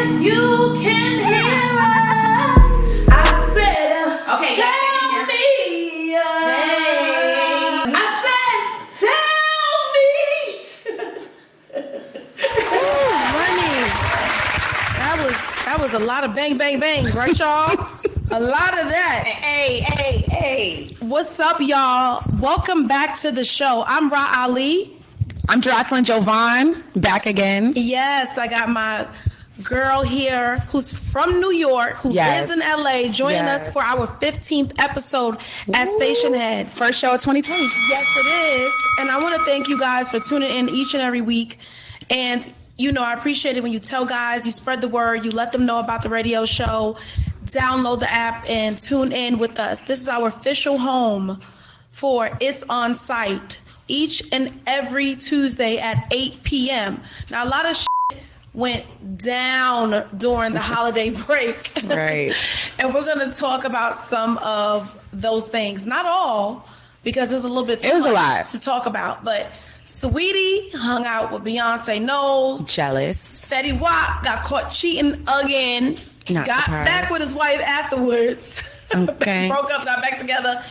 if you can hear us, I said, okay, tell me. Hey. I said, tell me. Ooh, money. That was a lot of bang, bang, bangs, right, y'all? A lot of that. Hey. What's up, y'all? Welcome back to the show. I'm Rah Ali. I'm Jeroslyn JoVonn, back again. Yes, I got my girl here who's from New York, who lives in LA, joining us for our 15th episode at Stationhead. First show of 2020. Yes, it is. And I want to thank you guys for tuning in each and every week. And, you know, I appreciate it when you tell guys, you spread the word, you let them know about the radio show, download the app, and tune in with us. This is our official home for It's Onsite each and every Tuesday at 8 p.m. Now, a lot of went down during the holiday break. Right. And we're going to talk about some of those things. Not all, because there's a little bit too much to talk about. But Sweetie hung out with Beyonce Knowles. Jealous. Fetty Wap got caught cheating again. Not got surprised. back with his wife afterwards. Okay. Broke up, got back together.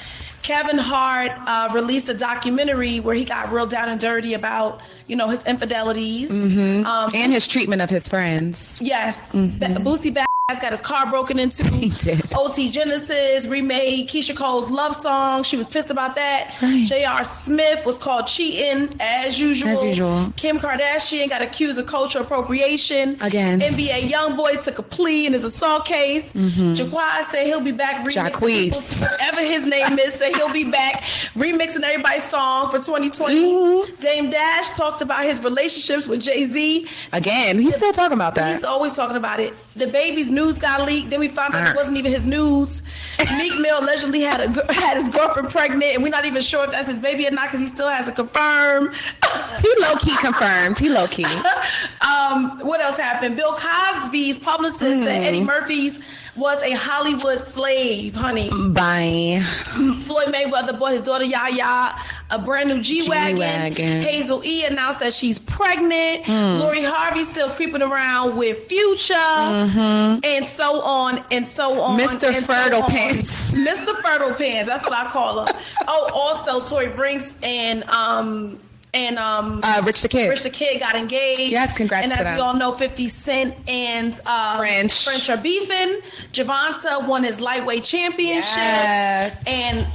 Kevin Hart released a documentary where he got real down and dirty about, you know, his infidelities. Mm-hmm. And his treatment of his friends. Yes. Mm-hmm. Boosie got his car broken into. He did. OT Genesis remade Keisha Cole's love song. She was pissed about that. Right. J.R. Smith was called cheating as usual. Kim Kardashian got accused of cultural appropriation. Again. NBA YoungBoy took a plea in his assault case. Jaquaz said he'll be back remixing whatever his name is, said he'll be back remixing everybody's song for 2020. Dame Dash talked about his relationships with Jay-Z. Again, he's still talking about that. He's always talking about it. The baby's news got leaked. Then we found out it wasn't even his news. Meek Mill allegedly had his girlfriend pregnant, and we're not even sure if that's his baby or not because he still hasn't confirmed. He low-key confirmed. He low-key. What else happened? Bill Cosby's publicist said Eddie Murphy's was a Hollywood slave, honey. Bye. Floyd Mayweather bought his daughter Yaya a brand new G-Wagon. Hazel E announced that she's pregnant. Lori Harvey still creeping around with Future. And so on and so on. Mr. Fertile Pants. Mr. Fertile Pants, that's what I call him. Oh, also Tory Brinks and Rich the Kid. Rich the Kid got engaged. Yes, congrats to them. And as we all know, 50 Cent and French are beefing. Javonta won his lightweight championship. Yes. And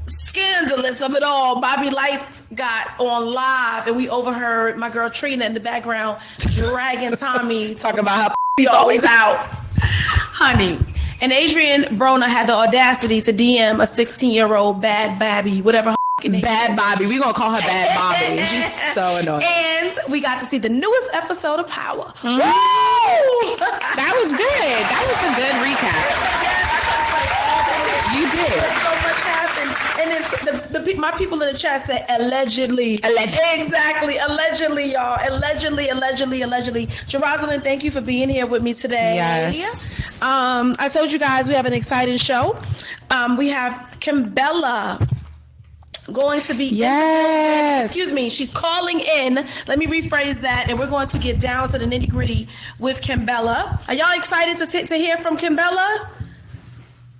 scandalous of it all, Bobby Lights got on live and we overheard my girl Trina in the background dragging Tommy. Talking about how he's always out. Honey. And Adrian Broner had the audacity to DM a 16-year-old bad Babby, whatever her name Bad is. Bobby. We're going to call her Bad Bobby. She's so annoying. And we got to see the newest episode of Power. Woo! That was good. That was a good recap. You did. So much happened. And then my people in the chat said allegedly. Exactly. Allegedly, y'all. Allegedly. Jeroslyn, thank you for being here with me today. Yes. I told you guys we have an exciting show. We have Kimbella going to be excuse me, she's calling in. Let me rephrase that, and we're going to get down to the nitty-gritty with Kimbella. Are y'all excited to hear from Kimbella?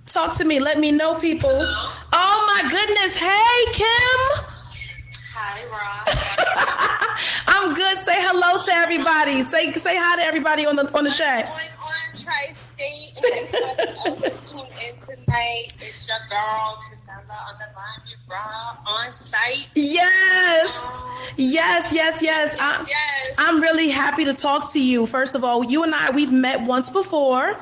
Talk to me. Let me know, people. Oh my goodness. Hey, Kim. Hi, Rah. I'm good. Say hello to everybody. Say hi to everybody on the chat. Going on Tri-State, and everybody else is tuned in tonight. It's your girl, Kimbella on the line with Rah on site. Yes. I'm really happy to talk to you. First of all, you and I, we've met once before.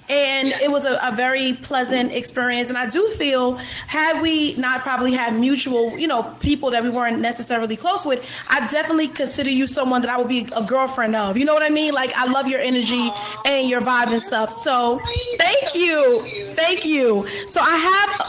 And it was a very pleasant experience. And I do feel, had we not probably had mutual, people that we weren't necessarily close with, I definitely consider you someone that I would be a girlfriend of. You know what I mean? Like, I love your energy and your vibe and stuff. So thank you. So I have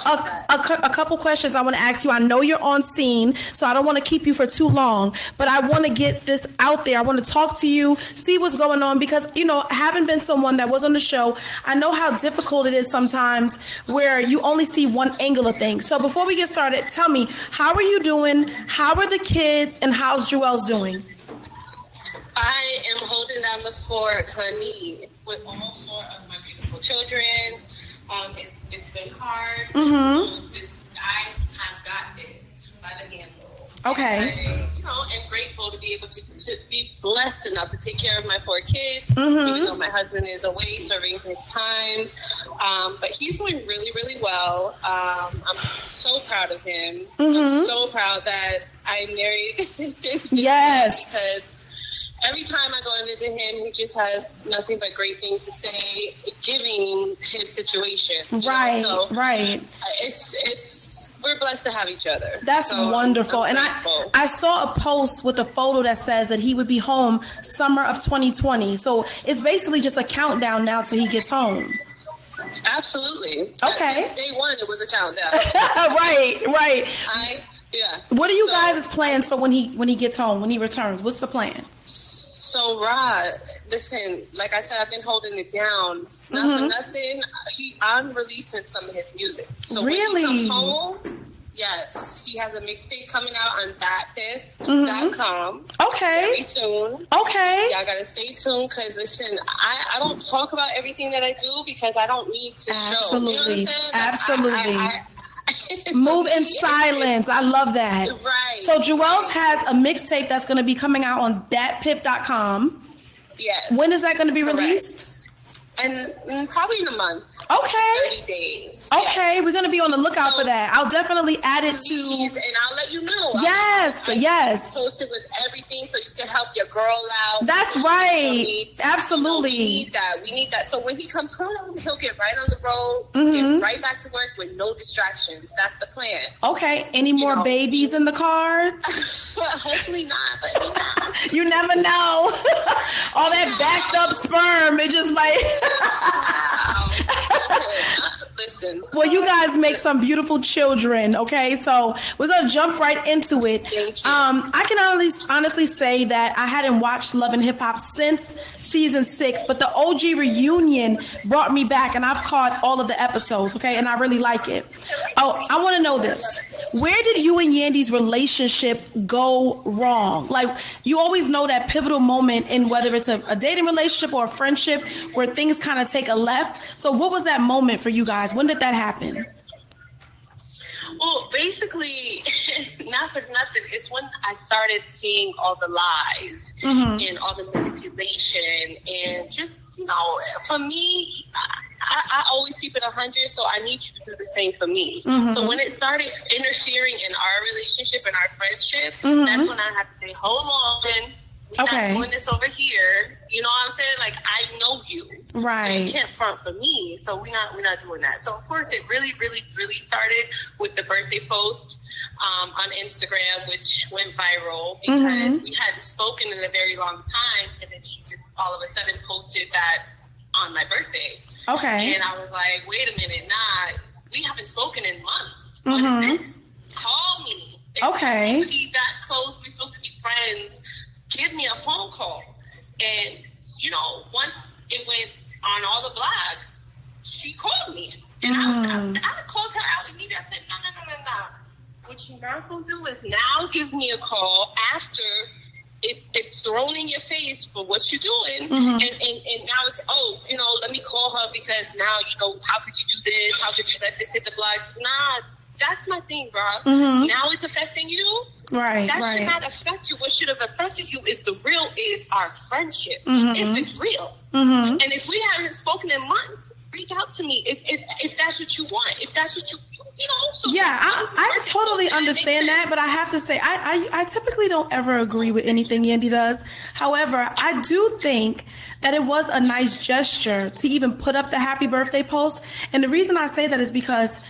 a couple questions I want to ask you. I know you're on scene, so I don't want to keep you for too long, but I want to get this out there. I want to talk to you, see what's going on, because, having been someone that was on the show, I know how difficult it is sometimes where you only see one angle of things. So before we get started, tell me, how are you doing? How are the kids? And how's Juelz doing? I am holding down the fort, honey, with all 4 of my beautiful children. It's been hard. I have got this by the handle. Okay. I'm grateful to be able to be blessed enough to take care of my 4 kids, even though my husband is away serving his time. But he's doing really, really well. I'm so proud of him. I'm so proud that I married him. Yes. Because every time I go and visit him, he just has nothing but great things to say, giving his situation. Right, right. We're blessed to have each other. That's wonderful. And I saw a post with a photo that says that he would be home summer of 2020. So it's basically just a countdown now till he gets home. Absolutely. Okay. Since day one, it was a countdown. Right. Yeah. What are you guys' plans for when he gets home, when he returns? What's the plan? So, Rah, listen, like I said, I've been holding it down. Not for nothing. I'm releasing some of his music. So really? When he comes home, yes, he has a mixtape coming out on thatfifth.com. Okay. Very soon. Okay. Y'all gotta stay tuned because, listen, I don't talk about everything that I do because I don't need to show. Absolutely. You know what I'm Absolutely. I Move in silence. I love that. Right. So Juelz has a mixtape that's going to be coming out on thatpiff.com. Yes. When is that going to be Correct. released? And probably in a month. Okay. 30 days. Okay, Yes. we're going to be on the lookout for that. I'll definitely add it to... And I'll let you know. Yes, yes. Post it with everything so you can help your girl out. That's right. Absolutely. We need that. So when he comes home, he'll get right on the road, get right back to work with no distractions. That's the plan. Okay. Any more babies in the cards? Hopefully not, but you know. You never know. All that backed up sperm, it just might... Listen. Well, you guys make some beautiful children, okay? So we're going to jump right into it. Thank you. I can honestly say that I hadn't watched Love and Hip Hop since season 6, but the OG reunion brought me back, and I've caught all of the episodes, okay? And I really like it. Oh, I want to know this. Where did you and Yandy's relationship go wrong? Like, you always know that pivotal moment in whether it's a dating relationship or a friendship where things kind of take a left. So what was that moment for you guys? When did that happen? Well, basically, not for nothing, it's when I started seeing all the lies and all the manipulation and just, for me, I always keep it 100, so I need you to do the same for me. So when it started interfering in our relationship and our friendship, that's when I had to say, hold on, we're not doing this over here. You know what I'm saying? Like, I know you. Right. So you can't front for me, so we're not doing that. So, of course, it really, really, really started with the birthday post on Instagram, which went viral because we hadn't spoken in a very long time, and then she just all of a sudden posted that on my birthday. Okay. And I was like, wait a minute, we haven't spoken in months. What is this? Call me. Okay. We're supposed to be that close. We're supposed to be friends. Give me a phone call. And, once it went on all the blogs, she called me. And I called her out immediately. I said, no. What you're not going to do is now give me a call after it's thrown in your face for what you're doing. And now it's, let me call her because now, how could you do this? How could you let this hit the blogs? Nah, that's my thing, bro. Now it's affecting you. Right, that should not affect you. What should have affected you is our friendship. If it's real. And if we haven't spoken in months, reach out to me if that's what you want. If that's what you so yeah, I totally understand that, but I have to say I typically don't ever agree with anything Yandy does. However, I do think that it was a nice gesture to even put up the happy birthday post. And the reason I say that is because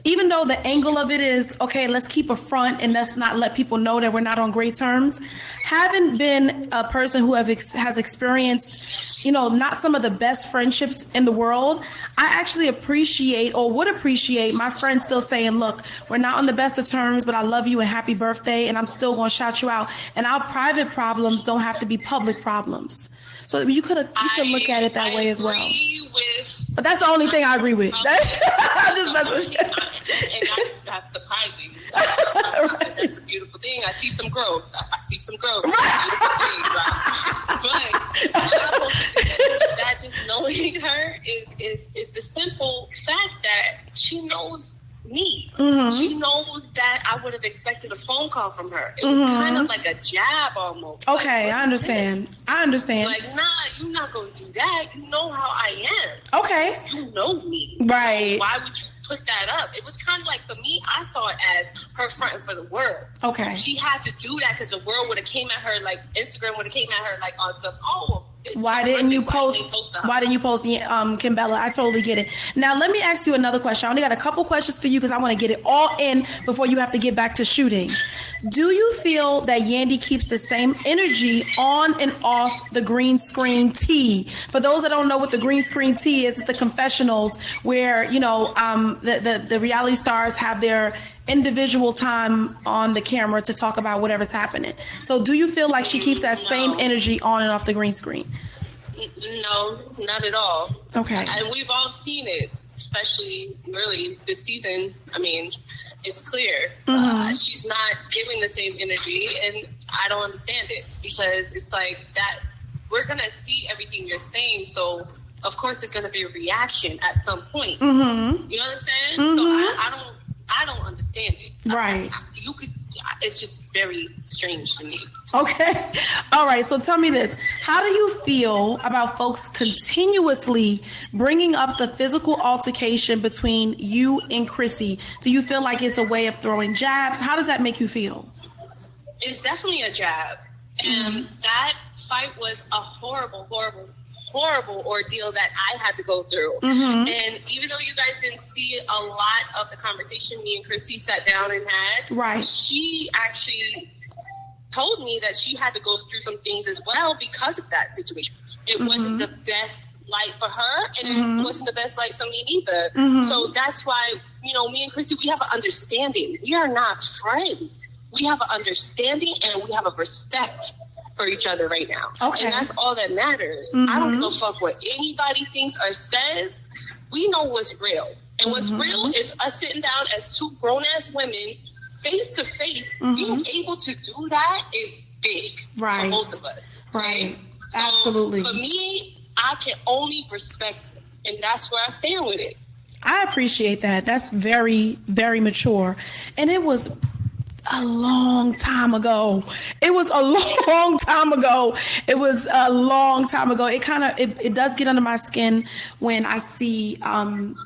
even though the angle of it is, okay, let's keep a front and let's not let people know that we're not on great terms, having been a person who has experienced, not some of the best friendships in the world, I actually would appreciate my friends still saying, look, we're not on the best of terms, but I love you and happy birthday, and I'm still going to shout you out. And our private problems don't have to be public problems. So you could look at it that way as well. But that's the only thing I agree with. I'm just messing with you. And that's surprising. Right. That's a beautiful thing. I see some growth. I see some growth. Right. But that just knowing her is the simple fact that she knows me. Mm-hmm. She knows that I would have expected a phone call from her. It was kind of like a jab almost. Okay, like, I understand. I understand. Like, nah, you're not going to do that. You know how I am. Okay. You know me. Right. So why would you put that up? It was kind of like, for me, I saw it as her fronting for the world. Okay. She had to do that because the world would have came at her, like, Instagram would have came at her, like, on some, why didn't you post Kimbella? I totally get it. Now, let me ask you another question. I only got a couple questions for you because I want to get it all in before you have to get back to shooting. Do you feel that Yandy keeps the same energy on and off the green screen tee? For those that don't know what the green screen tee is, it's the confessionals where, you know, the reality stars have their individual time on the camera to talk about whatever's happening. So do you feel like she keeps that same energy on and off the green screen? No, not at all. Okay. And we've all seen it, especially really this season. I mean, it's clear. She's not giving the same energy, and I don't understand it because it's like that we're going to see everything you're saying, so of course it's going to be a reaction at some point. You understand? So I don't understand it. Right. It's just very strange to me. Okay. All right. So tell me this. How do you feel about folks continuously bringing up the physical altercation between you and Chrissy? Do you feel like it's a way of throwing jabs? How does that make you feel? It's definitely a jab. And that fight was a horrible ordeal that I had to go through. And even though you guys didn't see a lot of the conversation me and Chrissy sat down and had, right, she actually told me that she had to go through some things as well because of that situation. It wasn't the best light for her, and it wasn't the best light for me either. So that's why, you know, me and Chrissy, we have an understanding. We are not friends. We have an understanding and we have a respect for each other right now. Okay. And that's all that matters. I don't give a fuck what anybody thinks or says. We know what's real. And what's real is us sitting down as two grown-ass women, face to face. Being able to do that is big for both of us. Right. So Absolutely. For me, I can only respect it. And that's where I stand with it. I appreciate that. That's very, very mature. And it was a long time ago. It was a long time ago. It was a long time ago. It kind of, it does get under my skin when I see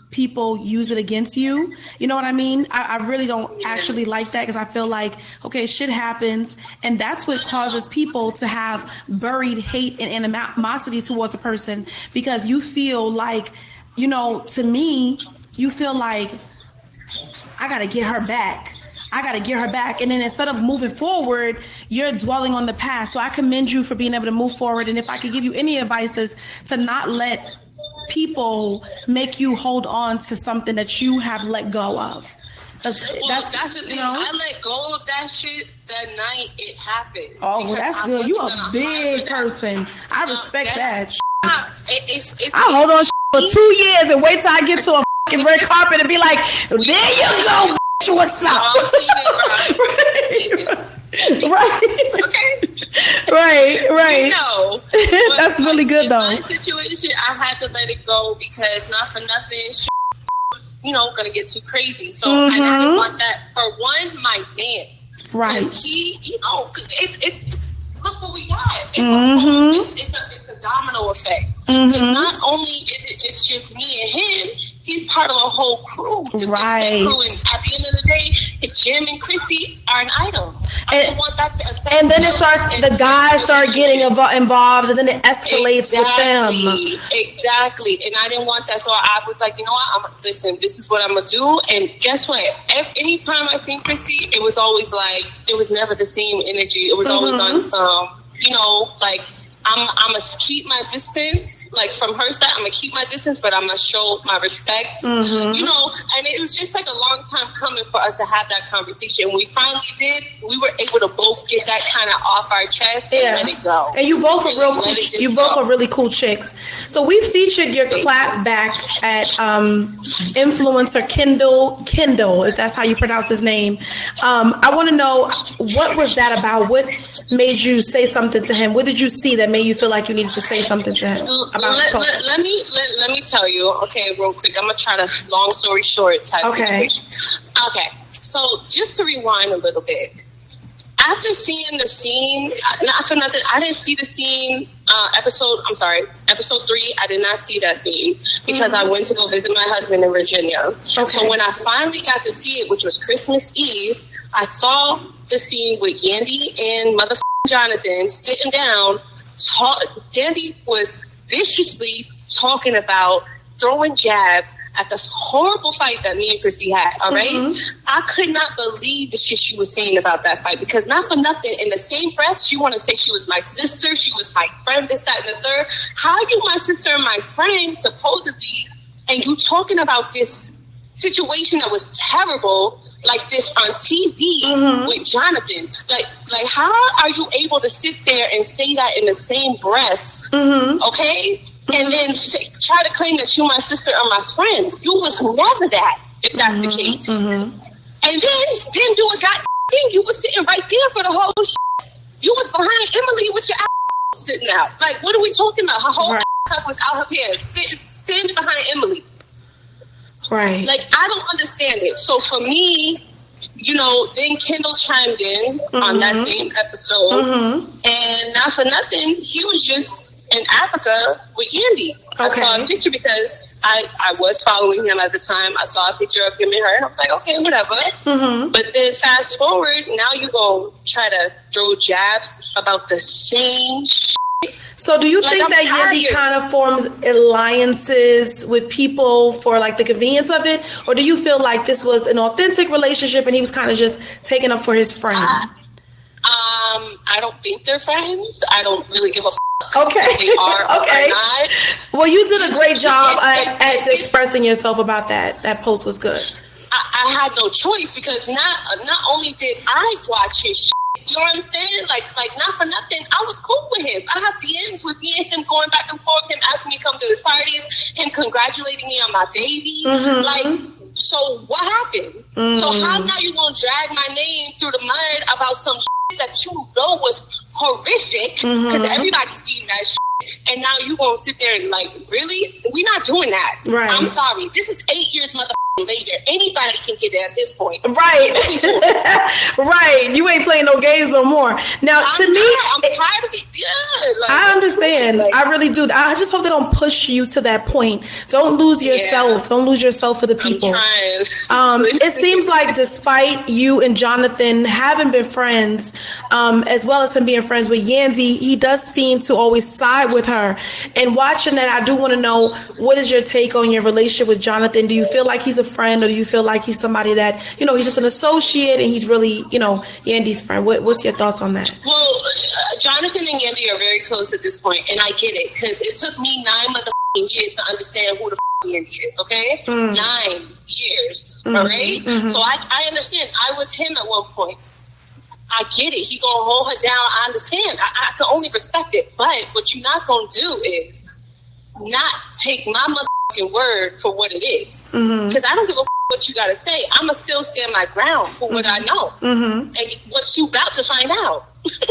people use it against you. You know what I mean? I really don't actually like that because I feel like, okay, shit happens. And that's what causes people to have buried hate and animosity towards a person because you feel like, you know, to me, you feel like I got to get her back. I got to get her back. And then instead of moving forward, you're dwelling on the past. So I commend you for being able to move forward. And if I could give you any advice is to not let people make you hold on to something that you have let go of. That's the thing. You know? I let go of that shit the night it happened. Oh, well, that's good. You a big person. I respect that. I hold on for 2 years and wait till I get to a fucking red carpet and be like, there you go. What's up? Right. Okay. Right. No. That's really good though. In my situation, I had to let it go because not for nothing, was, you know, gonna get too crazy. So and I didn't want that. For one, my man. Right. He, you know, it's look what we got. It's a domino effect. Because not only is it's just me and him. He's part of a whole crew. Right. Crew. And at the end of the day, Jim and Chrissy are an item. I don't want that to affect. And then it starts, the guys start getting involved, and then it escalates with them. Exactly. And I didn't want that. So I was like, you know what? Listen, this is what I'm going to do. And guess what? Anytime I seen Chrissy, it was always like, it was never the same energy. It was always on some, you know, like, I'm gonna keep my distance, like from her side. I'm gonna keep my distance, but I'm gonna show my respect. Mm-hmm. You know, and it was just like a long time coming for us to have that conversation. When we finally did, we were able to both get that kind of off our chest and let it go. And you both are real cool. You both are really cool chicks. So we featured your clap back at influencer Kendall, if that's how you pronounce his name. I want to know, what was that about? What made you say something to him? What did you see that made you feel like you needed to say something to him about his post? Let me tell you, okay, real quick. I'm gonna try to long story short type situation. Okay, so just to rewind a little bit. After seeing the scene, not for nothing, I didn't see the scene. Episode 3. I did not see that scene because I went to go visit my husband in Virginia. Okay. So when I finally got to see it, which was Christmas Eve, I saw the scene with Yandy and motherfucking Jonathan sitting down. Yandy was viciously talking about throwing jabs at the horrible fight that me and Chrissy had, all right? Mm-hmm. I could not believe the shit she was saying about that fight, because not for nothing, in the same breath, she want to say she was my sister, she was my friend, this, that, and the third. How are you my sister and my friend, supposedly, and you talking about this situation that was terrible like this on TV with Jonathan? Like, how are you able to sit there and say that in the same breath, okay? And then try to claim that you're my sister or my friend. You was never that, if that's the case. And then didn't do a goddamn thing. You was sitting right there for the whole shit. You was behind Emily with your ass sitting out. Like, what are we talking about? Her whole ass was out her pants, standing behind Emily. Right. Like, I don't understand it. So for me, you know, then Kendall chimed in on that same episode. And not for nothing, he was just in Africa with Yandy. I saw a picture because I was following him at the time. I saw a picture of him and her, and I was like, okay, whatever. But then fast forward, now you go try to throw jabs about the same shit. So do you think that Yandy kind of forms alliances with people for like the convenience of it? Or do you feel like this was an authentic relationship and he was kind of just taking up for his friend? I don't think they're friends. I don't really give a okay. If they are or not. Well, you did a great job at expressing yourself about that. That post was good. I had no choice, because not only did I watch his shit, you know what I'm saying? Like not for nothing, I was cool with him. I have DMs with me and him going back and forth, him asking me to come to his parties, him congratulating me on my baby. Like, so what happened? So how now you gonna drag my name through the mud about some shit that you know was horrific, because everybody's seen that shit, and now you gonna sit there and like, really? We're not doing that. Right. I'm sorry. This is 8 years later. Anybody can get it at this point. Right. Right. You ain't playing no games no more. Now, I'm tired of it. Yeah, like, I understand. Like, I really do. I just hope they don't push you to that point. Don't lose yourself. Don't lose yourself for the people. I'm trying. It seems like despite you and Jonathan having been friends, as well as him being friends with Yandy, he does seem to always side with her. And watching that, I do want to know, what is your take on your relationship with Jonathan? Do you feel like he's a friend, or do you feel like he's somebody that, you know, he's just an associate and he's really, you know, Yandy's friend? What's your thoughts on that? Well, Jonathan and Yandy are very close at this point, and I get it, because it took me 9 years to understand who the Yandy is, okay? 9 years, all right? So I understand. I was him at one point. I get it. He gonna hold her down. I understand. I can only respect it. But what you're not gonna do is not take my motherfucking word for what it is. Because I don't give a what you gotta say. I'ma still stand my ground for what I know. And what you about to find out.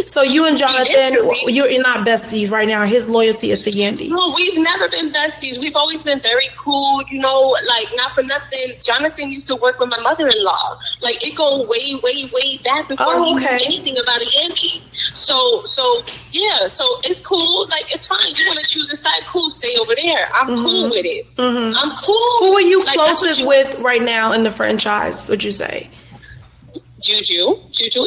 So you and Jonathan, you're not besties right now. His loyalty is to Yandy. No, we've never been besties. We've always been very cool, you know, like, not for nothing. Jonathan used to work with my mother-in-law. Like, it go way, way, way back before he knew anything about a Yandy. So yeah, so it's cool. Like, it's fine. You want to choose a side, cool, stay over there. I'm cool with it. I'm cool. Who are you closest with right now in the franchise, would you say? Juju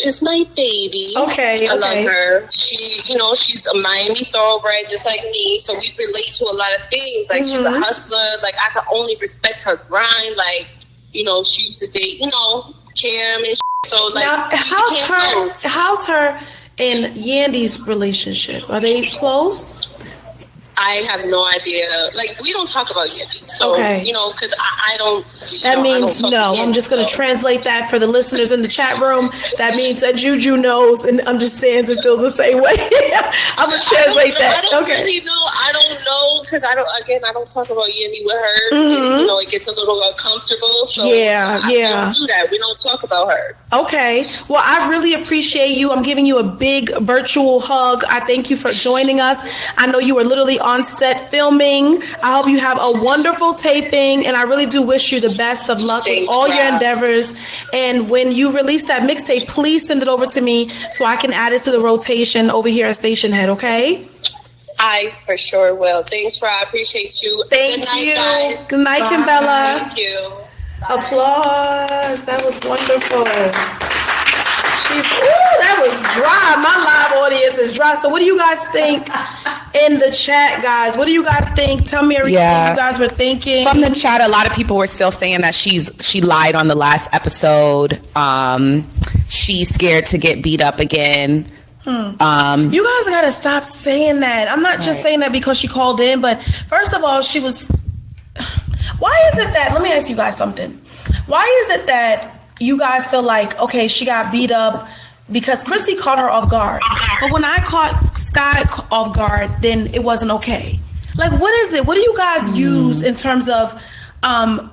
is my baby. Okay. I love her. She, you know, she's a Miami thoroughbred just like me, so we relate to a lot of things. Like, she's a hustler. Like, I can only respect her grind. Like, you know, she used to date, you know, Cam and shit. So, like, now, how's her and Yandy's relationship? Are they close? I have no idea. Like, we don't talk about Yandy. So, Okay. you know, because I don't. That means no. I'm just going to translate that for the listeners in the chat room. That means that Juju knows and understands and feels the same way. I'm going to translate that. I don't really know. I don't know because I don't talk about Yandy with her. And, you know, it gets a little uncomfortable. So Yeah. I don't do that. We don't talk about her. Okay. Well, I really appreciate you. I'm giving you a big virtual hug. I thank you for joining us. I know you were literally on set filming. I hope you have a wonderful taping, and I really do wish you the best of luck with all your endeavors. And when you release that mixtape, please send it over to me so I can add it to the rotation over here at Stationhead, okay? I for sure will. Thanks, Rah. I appreciate you. Thank Good night, you. guys. Good night, Kimbella. Thank you. Applause. That was wonderful. That was dry. My live audience is dry. So what do you guys think in the chat, guys? What do you guys think? Tell me everything you guys were thinking. From the chat, a lot of people were still saying that she lied on the last episode. She's scared to get beat up again. You guys gotta stop saying that. I'm not just saying that because she called in, but first of all, she was. Why is it that? Let me ask you guys something. Why is it that you guys feel like, okay, she got beat up because Chrissy caught her off guard, but when I caught Sky off guard, then it wasn't okay? Like, what is it? What do you guys use in terms of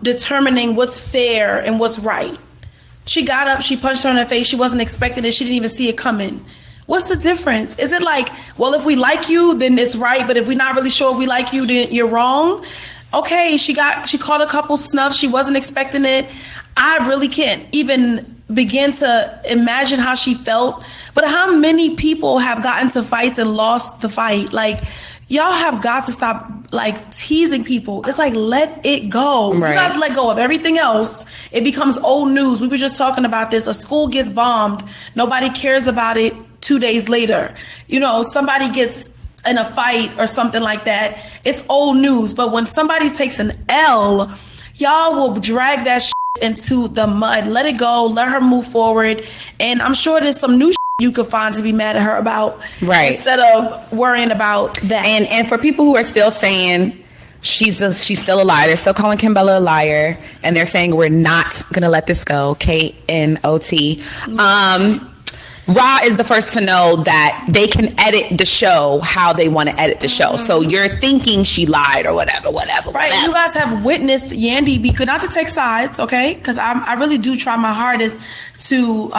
determining what's fair and what's right? She got up, she punched her in the face, she wasn't expecting it, she didn't even see it coming. What's the difference? Is it like, well, if we like you, then it's right, but if we're not really sure if we like you, then you're wrong? Okay, she caught a couple snuffs, she wasn't expecting it. I really can't even begin to imagine how she felt. But how many people have gotten to fights and lost the fight? Like, y'all have got to stop like teasing people. It's like, let it go. Right. You guys let go of everything else. It becomes old news. We were just talking about this. A school gets bombed. Nobody cares about it 2 days later. You know, somebody gets in a fight or something like that. It's old news. But when somebody takes an L, y'all will drag that shit into the mud. Let it go. Let her move forward. And I'm sure there's some new shit you could find to be mad at her about, right? Instead of worrying about that. And for people who are still saying she's still a liar, they're still calling Kimbella a liar, and they're saying we're not gonna let this go. KNOT. Rah is the first to know that they can edit the show how they want to edit the show. So you're thinking she lied or whatever. Right. You guys have witnessed Yandy be good. Not to take sides, okay? Because I really do try my hardest to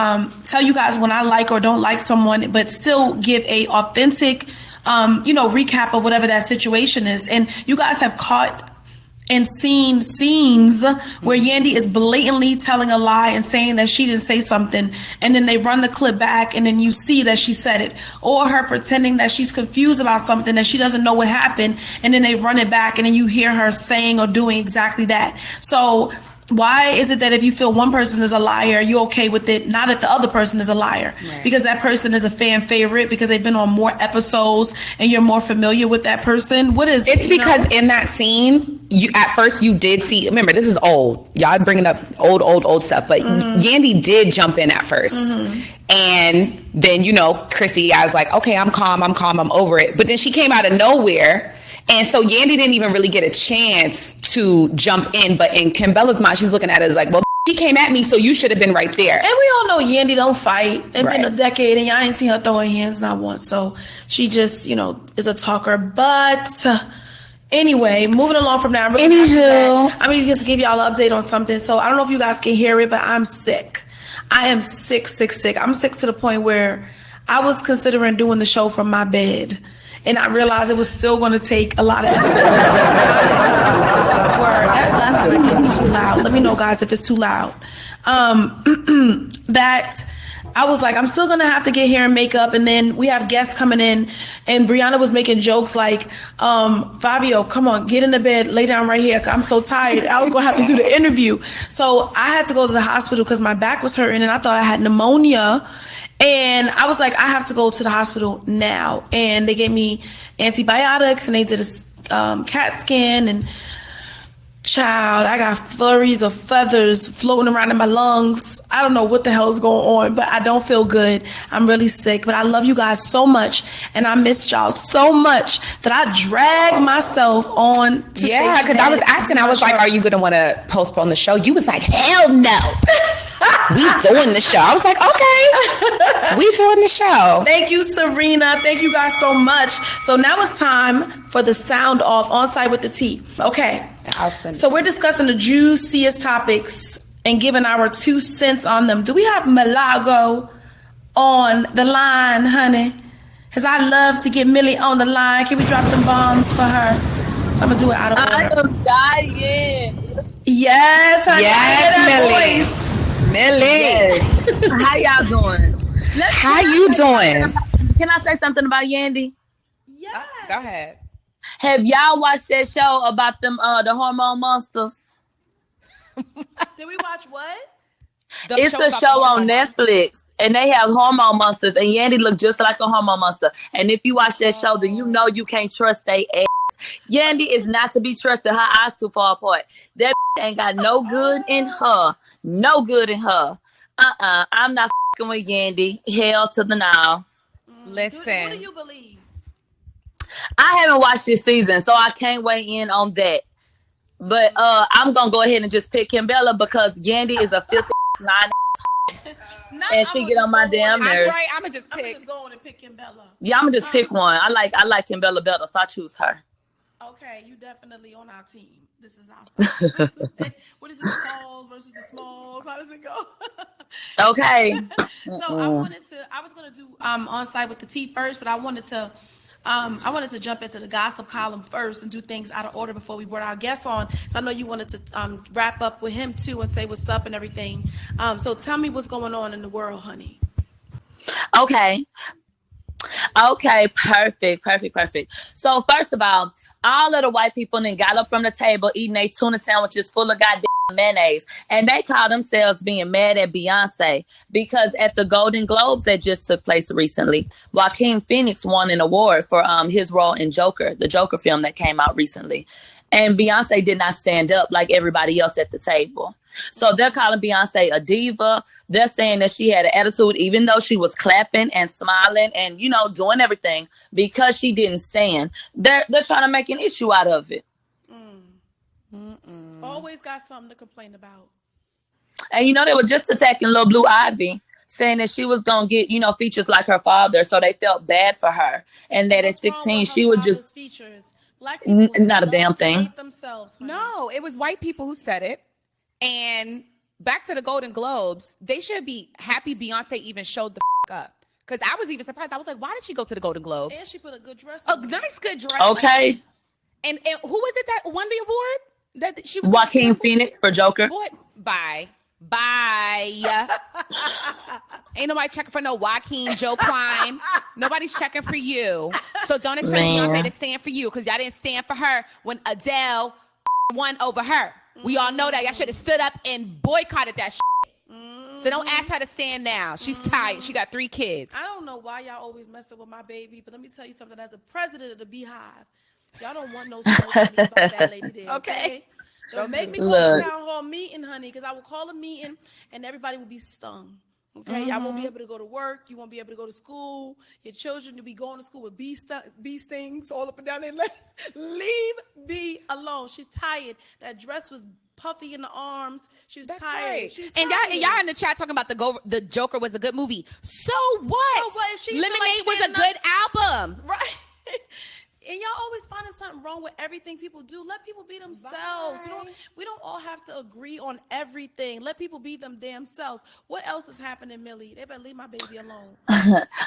tell you guys when I like or don't like someone, but still give a authentic, recap of whatever that situation is. And you guys have caught and seen scenes where Yandy is blatantly telling a lie and saying that she didn't say something, and then they run the clip back and then you see that she said it, or her pretending that she's confused about something that she doesn't know what happened, and then they run it back and then you hear her saying or doing exactly that. So why is it that if you feel one person is a liar, you're okay with it, not that the other person is a liar? Right. Because that person is a fan favorite, because they've been on more episodes and you're more familiar with that person? What is it? It's because in that scene, at first you did see, remember, this is old. Y'all bringing up old stuff, but Yandy did jump in at first. And then, Chrissy, I was like, okay, I'm calm, I'm over it. But then she came out of nowhere. And so Yandy didn't even really get a chance to jump in. But in Kimbella's mind, she's looking at it as like, well, she came at me, so you should have been right there. And we all know Yandy don't fight. It's been a decade, and y'all ain't seen her throw her hands not once. So she just, is a talker. But anyway, moving along from that. I'm really just to give y'all an update on something. So I don't know if you guys can hear it, but I'm sick. I am sick. I'm sick to the point where I was considering doing the show from my bed. And I realized it was still going to take a lot of effort. That might be too loud. Let me know, guys, if it's too loud. That I was like, I'm still going to have to get hair and makeup. And then we have guests coming in. And Brianna was making jokes like, Fivio, come on, get in the bed, lay down right here. I'm so tired. I was going to have to do the interview. So I had to go to the hospital because my back was hurting and I thought I had pneumonia. And I was like, I have to go to the hospital now. And they gave me antibiotics and they did a CAT scan. And Child, I got flurries of feathers floating around in my lungs. I don't know what the hell's going on, but I don't feel good. I'm really sick, but I love you guys so much, and I missed y'all so much that I dragged myself on to Yeah, because I was asking, I was like, are you going to want to postpone the show? You was like, hell no. We doing the show. I was like, okay, we doing the show. Thank you, Serena. Thank you guys so much. So now it's time for the sound off Onsite with the T. Okay. So we're discussing the juiciest topics and giving our 2 cents on them. Do we have Malago on the line, honey? Because I love to get Millie on the line. Can we drop them bombs for her? So I'm going to do it out of order. I am dying. Yes, honey. Yes, Millie. Voice. Millie. Yes. How y'all doing? How you doing? Can I say something about Yandy? Yes. Go ahead. Have y'all watched that show about them the hormone monsters? Did we watch what? It's a show on Netflix, and they have hormone monsters, and Yandy look just like a hormone monster. And if you watch that show, then you know you can't trust they ass. Yandy is not to be trusted. Her eyes too far apart. That ain't got no good in her. No good in her. I'm not fucking with Yandy. Hell to the now. Listen. What do you believe? I haven't watched this season, so I can't weigh in on that. But I'm gonna go ahead and just pick Kimbella because Yandy is a filthy line, and she get on my damn nerves. I'm gonna just pick. I'm just going and pick Kimbella. Yeah, I'm gonna just pick one. I like Kimbella better, so I choose her. Okay, you definitely on our team. This is our side. What is it, the talls versus the smalls? How does it go? Okay. So I was gonna do Onsite with the T first, but I wanted to jump into the gossip column first and do things out of order before we brought our guests on. So I know you wanted to wrap up with him too and say what's up and everything. So tell me what's going on in the world, honey. Okay, perfect. So first of all of the white people then got up from the table eating their tuna sandwiches full of goddamn mayonnaise, and they call themselves being mad at Beyonce because at the Golden Globes that just took place recently, Joaquin Phoenix won an award for his role in Joker, the Joker film that came out recently. And Beyonce did not stand up like everybody else at the table. So they're calling Beyonce a diva. They're saying that she had an attitude, even though she was clapping and smiling and, doing everything because she didn't stand. They're trying to make an issue out of it. Always got something to complain about. And, they were just attacking Lil Blue Ivy, saying that she was going to get, features like her father. So they felt bad for her. And that at 16, she would just... Features? Black people not a damn thing. No, it was white people who said it. And back to the Golden Globes, they should be happy Beyonce even showed the up. Because I was even surprised. I was like, why did she go to the Golden Globes? And she put a good dress on. A nice good dress. Okay. And who was it that won the award? That she was Joaquin Phoenix for Joker. Boy, bye. Ain't nobody checking for no Joaquin Joe Klein. Nobody's checking for you. So don't expect Beyonce to stand for you because y'all didn't stand for her when Adele won over her. We all know that. Y'all should have stood up and boycotted that shit. So don't ask her to stand now. She's tired. She got 3 kids. I don't know why y'all always messing with my baby, but let me tell you something. As the president of the Beehive, y'all don't want no smoke about that lady there, okay? Don't make me call a town hall meeting, honey, because I will call a meeting and everybody will be stung. Okay, y'all won't be able to go to work. You won't be able to go to school. Your children will be going to school with bee stings all up and down their legs. Leave B alone. She's tired. That dress was puffy in the arms. She was tired. Right. She's and tired. y'all in the chat talking about the Joker was a good movie. So what? So what? If she Lemonade was a good album. Right. And y'all always finding something wrong with everything people do. Let people be themselves. We don't all have to agree on everything. Let people be them damn selves. What else is happening, Millie? They better leave my baby alone.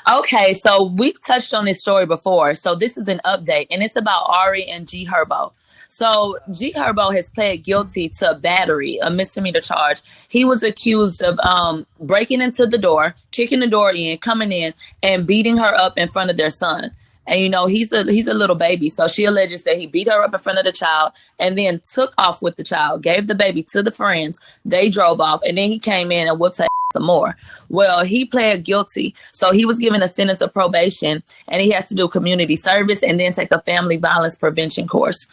Okay, so we've touched on this story before. So this is an update, and it's about Ari and G Herbo. So G Herbo has pled guilty to battery, a misdemeanor charge. He was accused of breaking into the door, kicking the door in, coming in, and beating her up in front of their son. And, he's a little baby. So she alleges that he beat her up in front of the child and then took off with the child, gave the baby to the friends. They drove off, and then he came in and whooped her some more. Well, he pled guilty. So he was given a sentence of probation, and he has to do community service and then take a family violence prevention course.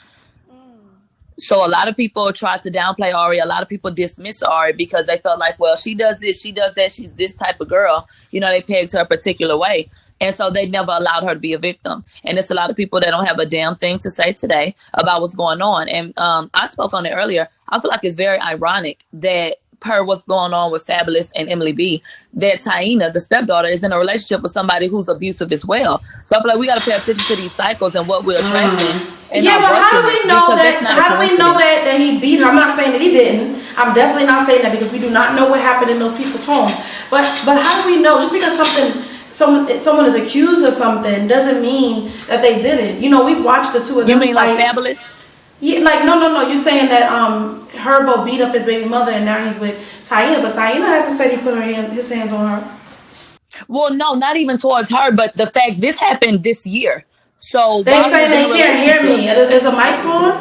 So a lot of people tried to downplay Ari. A lot of people dismissed Ari because they felt like, well, she does this, she does that. She's this type of girl. You know, they pegged her a particular way. And so they never allowed her to be a victim. And it's a lot of people that don't have a damn thing to say today about what's going on. And I spoke on it earlier. I feel like it's very ironic that per what's going on with Fabulous and Emily B, that Taina, the stepdaughter, is in a relationship with somebody who's abusive as well. So I feel like we got to pay attention to these cycles and what we're attracting. And yeah, but how do we know that? How do we know that he beat her? I'm not saying that he didn't. I'm definitely not saying that because we do not know what happened in those people's homes. But how do we know? Just because someone is accused of something doesn't mean that they did it. You know, we've watched the two of them. You mean like Fabulous? Yeah, like no. You're saying that Herbo beat up his baby mother and now he's with Taina, but Taina hasn't said he put his hands on her. Well, no, not even towards her, but the fact this happened this year. So they say they can't hear me. Is the mics on?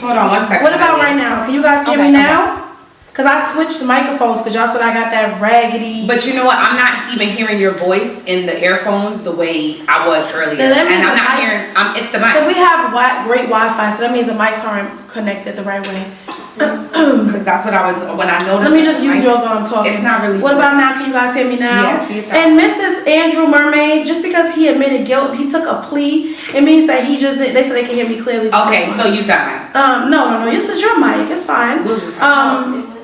Hold on 1 second. What about right now? Can you guys hear me now? Because I switched the microphones because y'all said I got that raggedy. But you know what? I'm not even hearing your voice in the earphones the way I was earlier. And I'm not hearing, it's the mic. Because we have great Wi-Fi, so that means the mics aren't connected the right way. Because that's what I was, when I noticed. Let me just use yours while I'm talking. It's not really. What about now? Can you guys hear me now? Yeah, see it. And Mrs. Andrew Mermaid, just because he admitted guilt, he took a plea, it means that he just, they said they can hear me clearly. Okay, so use that mic. No, this is your mic, it's fine.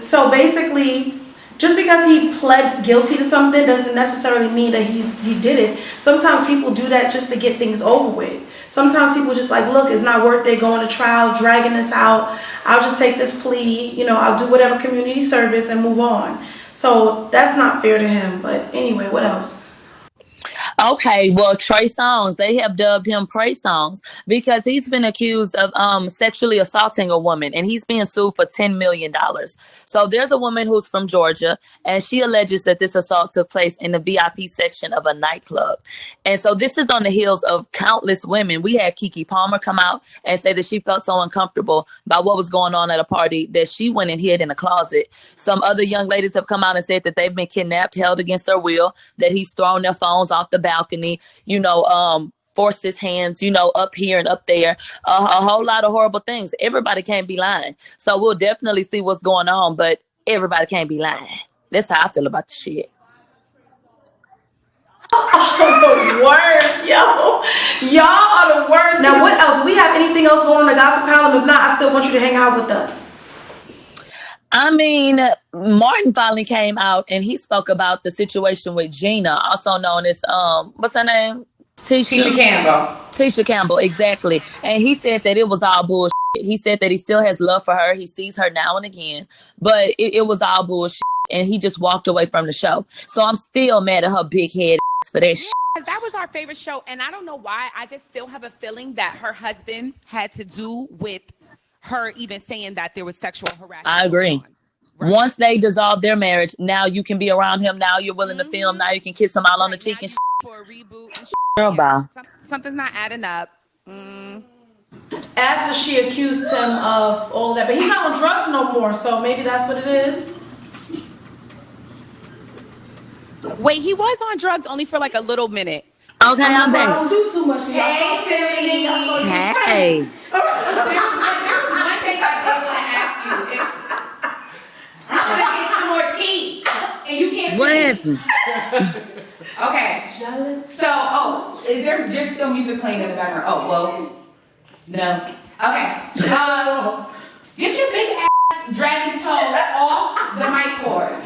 So basically, just because he pled guilty to something doesn't necessarily mean that he did it. Sometimes people do that just to get things over with. Sometimes people just like, look, it's not worth it going to trial, dragging this out. I'll just take this plea, you know, I'll do whatever community service and move on. So that's not fair to him. But anyway, what else? Okay, well, Trey Songz, they have dubbed him Prey Songz because he's been accused of sexually assaulting a woman and he's being sued for $10 million. So there's a woman who's from Georgia and she alleges that this assault took place in the VIP section of a nightclub. And so this is on the heels of countless women. We had Keke Palmer come out and say that she felt so uncomfortable by what was going on at a party that she went and hid in a closet. Some other young ladies have come out and said that they've been kidnapped, held against their will, that he's thrown their phones off the balcony, you know, forced his hands, you know, up here and up there, a whole lot of horrible things. Everybody can't be lying. So we'll definitely see what's going on, but everybody can't be lying. That's how I feel about the shit. The worst, yo. Y'all are the worst. Now, what else? Do we have anything else going on in the gossip column? If not, I still want you to hang out with us. I mean, Martin finally came out and he spoke about the situation with Gina, also known as, what's her name? Tisha Campbell. Tisha Campbell, exactly. And he said that it was all bullshit. He said that he still has love for her. He sees her now and again, but it was all bullshit. And he just walked away from the show. So I'm still mad at her big head for that shit. That was our favorite show. And I don't know why. I just still have a feeling that her husband had to do with her even saying that there was sexual harassment. I agree. Right. Once they dissolve their marriage, now you can be around him. Now you're willing to film. Now you can kiss him out on the cheek and shit. For a reboot and shit. Girl, bye. Something's not adding up. After she accused him of all that, but he's not on drugs no more, so maybe that's what it is. Wait, he was on drugs only for like a little minute. Okay, I'm back. I don't do too much. Hey. There was one thing I did want to ask you. I want to get some more tea, and you can't. What happened? Okay. Jealous. So, there's still music playing in the background. Oh, well, no. Okay. Get your big ass dragon toe off the mic cord.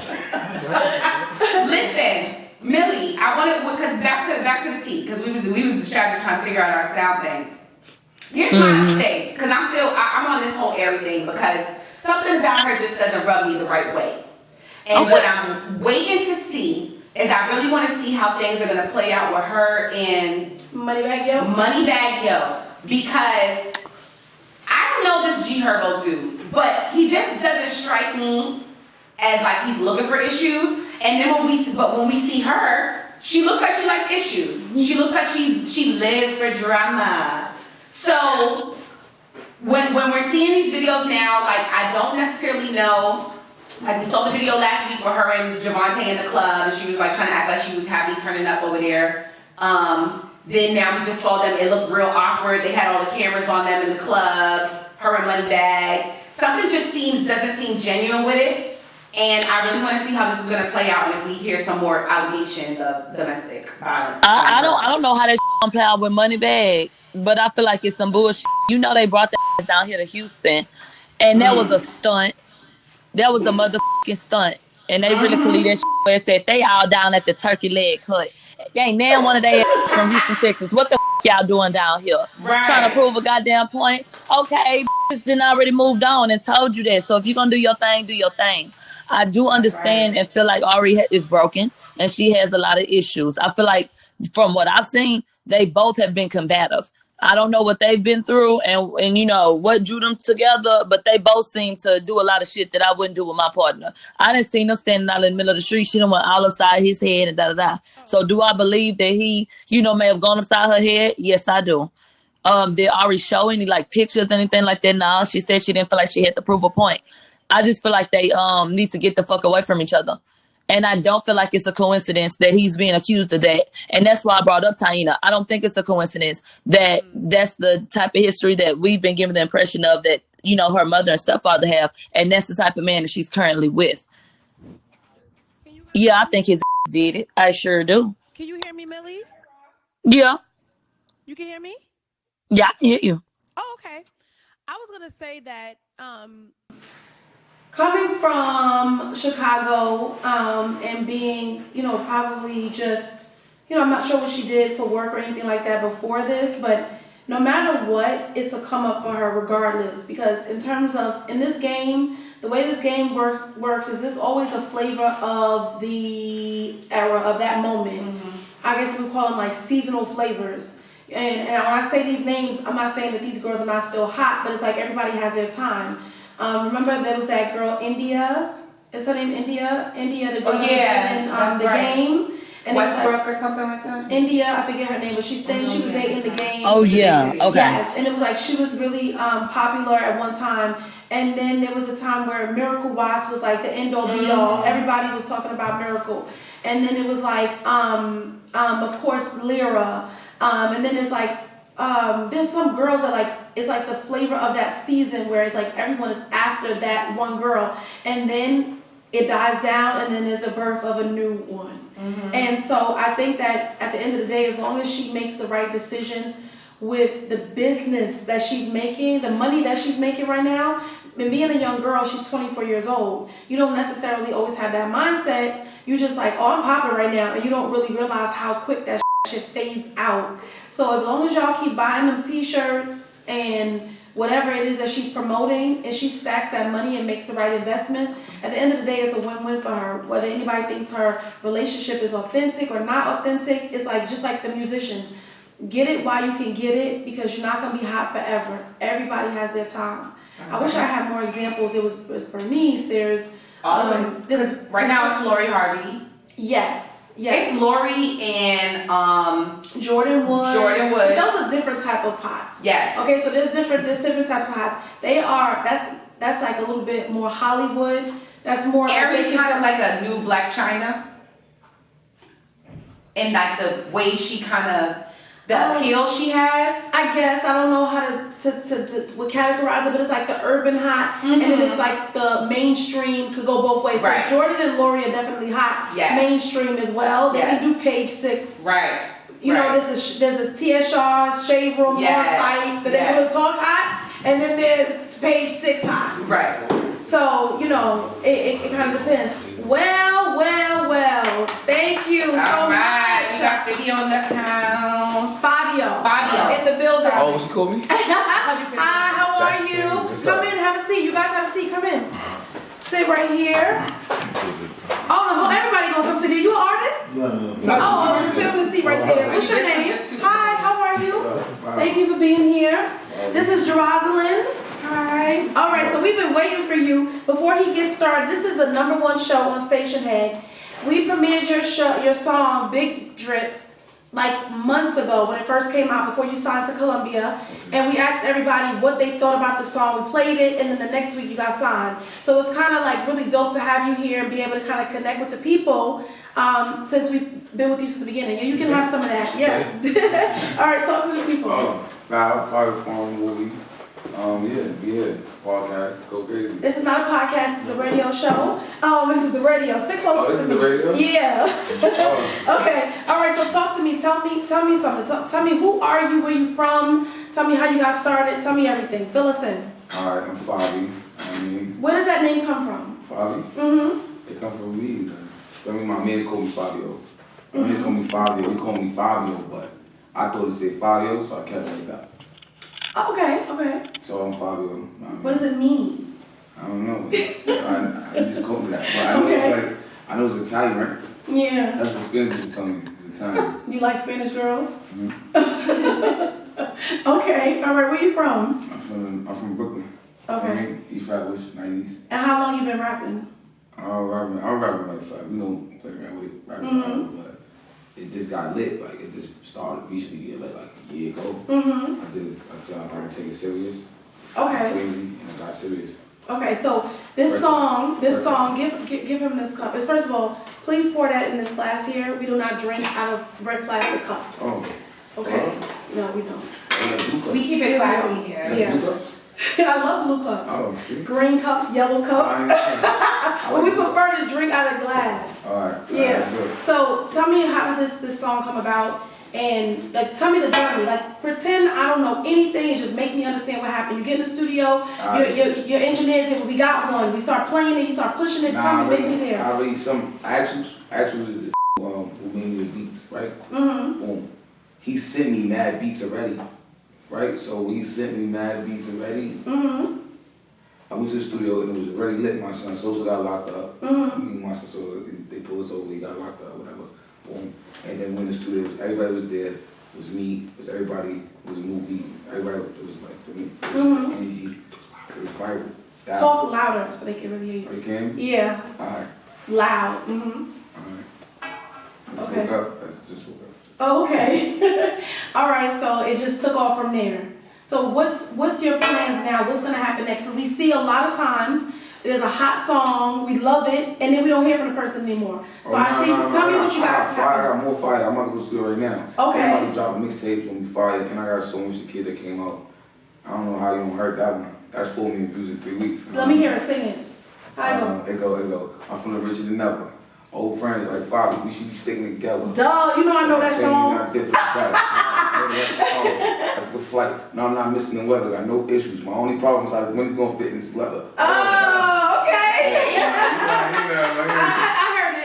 Listen. Millie, I wanted, because back to the tea, because we was distracted trying to figure out our sound things. Here's my thing, because I'm on this whole Ari thing, because something about her just doesn't rub me the right way. And what I'm waiting to see is I really want to see how things are going to play out with her and Moneybag Yo, because I don't know this G Herbo dude, but he just doesn't strike me as like he's looking for issues. And then when we see her, she looks like she likes issues. She looks like she lives for drama. So when we're seeing these videos now, like I don't necessarily know. Like we saw the video last week with her and JoVonn in the club, and she was like trying to act like she was happy turning up over there. Then now we just saw them. It looked real awkward. They had all the cameras on them in the club. Her and money bag. Something just doesn't seem genuine with it. And I really want to see how this is going to play out and if we hear some more allegations of domestic violence. I don't know how that gonna play out with Moneybag, but I feel like it's some bullshit. You know they brought that down here to Houston, and that was a stunt. That was a motherfucking stunt. And they really could leave that shit where it said they all down at the Turkey Leg Hut. They ain't now one of they ass from Houston, Texas. What the y'all doing down here? Right. Trying to prove a goddamn point? Okay, then already moved on and told you that. So if you're gonna do your thing, do your thing. I do understand and feel like Ari is broken and she has a lot of issues. I feel like from what I've seen, they both have been combative. I don't know what they've been through and you know what drew them together, but they both seem to do a lot of shit that I wouldn't do with my partner. I didn't see them standing out in the middle of the street. She done went all upside his head and da-da-da. So do I believe that he, you know, may have gone upside her head? Yes, I do. Did Ari show any like pictures or anything like that? No, she said she didn't feel like she had to prove a point. I just feel like they need to get the fuck away from each other. And I don't feel like it's a coincidence that he's being accused of that. And that's why I brought up Taina. I don't think it's a coincidence that that's the type of history that we've been given the impression of that, you know, her mother and stepfather have. And that's the type of man that she's currently with. Yeah, I think his did it. I sure do. Can you hear me, Millie? Yeah. You can hear me? Yeah, I can hear you. Oh, okay. I was going to say that coming from Chicago and being, you know, probably just, you know, I'm not sure what she did for work or anything like that before this, but no matter what, it's a come up for her regardless. Because in terms of, in this game, the way this game works is this always a flavor of the era, of that moment. Mm-hmm. I guess we call them like seasonal flavors. And when I say these names, I'm not saying that these girls are not still hot, but it's like everybody has their time. Remember there was that girl, India. Is her name India? India, the girl in the game. And Westbrook or something like that? India, I forget her name, but she was dating the game. Oh, yeah. Okay. Yes, and it was like she was really popular at one time. And then there was a time where Miracle Watts was like the end-all be-all. Everybody was talking about Miracle. And then it was like, of course, Lyra. And then it's like, there's some girls that like, it's like the flavor of that season where it's like everyone is after that one girl. And then it dies down and then there's the birth of a new one. Mm-hmm. And so I think that at the end of the day, as long as she makes the right decisions with the business that she's making, the money that she's making right now, and being a young girl, she's 24 years old. You don't necessarily always have that mindset. You just like, oh, I'm popping right now. And you don't really realize how quick that shit fades out. So as long as y'all keep buying them t-shirts and whatever it is that she's promoting, and she stacks that money and makes the right investments, at the end of the day, it's a win-win for her. Whether anybody thinks her relationship is authentic or not authentic, it's like just like the musicians. Get it while you can get it, because you're not going to be hot forever. Everybody has their time. I wish I had more examples. It was Bernice. There's right now it's Lori Harvey. Yes. It's Lori and Jordan Woods. But those are different type of hots. Yes. Okay, so there's different types of hots. That's like a little bit more Hollywood. That's more. Aries kind of like a new Black China. And like the way she kind of, the appeal she has. I guess I don't know how to categorize it, but it's like the urban hot, and then it's like the mainstream could go both ways. Right. So Jordan and Lori are definitely hot, mainstream as well. They can do Page 6. Right. You know, there's the TSR Shave Room on site, the neighborhood talk hot, and then there's Page 6 hot. Right. So you know, it kind of depends. Well. Thank you so much. Got Fivio in the house. Fivio in the building. Oh, she called me? Hi, how are you? Come in, have a seat. You guys have a seat. Come in. Sit right here. Oh, no, everybody gonna come sit here. You an artist? No. Oh, sit on the seat right there. What's your name? Hi, how are you? Thank you for being here. This is Jeroslyn. Hi. All right, so we've been waiting for you. Before he gets started, this is the #1 show on Stationhead. We premiered your song, Big Drip, like months ago when it first came out before you signed to Columbia. And we asked everybody what they thought about the song. We played it, and then the next week you got signed. So it's kind of like really dope to have you here and be able to kind of connect with the people since we've been with you since the beginning. And you can have some of that. Yeah. All right, talk to the people. Fivio Foreign movie. Yeah. Podcast. Let's go crazy. This is not a podcast, this is a radio show. Oh, this is the radio. Sit closer this to is me. the radio? Yeah. Okay. All right, so talk to me. Tell me something. Tell me who are you, where you from? Tell me how you got started. Tell me everything. Fill us in. All right, I'm Fivio. Where does that name come from? Fivio? Mm-hmm. It come from me. My man called me Fivio. My man called me Fivio. He called me Fivio, but I thought it said Fivio, so I kept it like that. Oh, okay. So I'm Fivio. What does it mean? I don't know. I just called me that. But I know it's I know it's Italian, right? Yeah. That's what Spanish is telling me. It's Italian. You like Spanish girls? Mm-hmm. Okay. All right. Where you from? I'm from Brooklyn. Okay. East Flatbush, 90s. And how long you been rapping? I'm rapping like 5. We don't play around with it, rapping but it just got lit. Like it just started recently, like a year ago. I said I would take it serious. Okay. Crazy, and I got serious. Okay, so this song, give him this cup. It's first of all, please pour that in this glass here. We do not drink out of red plastic cups. Oh. Okay? No, we don't. We keep it classy here. Yeah. I love blue cups. Oh, see? Green cups, yellow cups. But we prefer to drink out of glass. All right. Yeah. So tell me, how did this song come about? And like, tell me the journey. Like, pretend I don't know anything and just make me understand what happened. You get in the studio, your engineers say, well, we got one. We start playing it, you start pushing it. Tell me, make me there. I already actually is who made me the beats, right? Boom. He sent me mad beats already, right? So he sent me mad beats already. I went to the studio and it was already lit. My son Sosa got locked up. Me and my son Sosa, they pulled us over. He got locked up, whatever. Boom. And then when the studio, everybody was there. It was me. It was everybody. It was a movie. Everybody. It was like for me. It was energy. It was viral. Talk louder so they can really hear you. Oh, you can? Yeah. All right. Loud. All right. Okay. Woke up. I just woke up. Oh, okay. All right. So it just took off from there. So what's your plans now? What's gonna happen next? So we see a lot of times there's a hot song, we love it, and then we don't hear from the person anymore. So tell me what you got. I got more fire. I'm about to go to the studio right now. Okay. I'm about to drop a mixtape on fire, and I got so much the kid that came out. I don't know how you don't heard that one. That's 4 million views in 3 weeks. So let me hear it, sing it. How It go. I'm from the richer than ever. Old friends like Father, we should be sticking together. Duh, you know I know that song. Not different. That's a good flight. No, I'm not missing the weather. Got no issues. My only problem is when it's gonna fit in this leather. Oh, okay.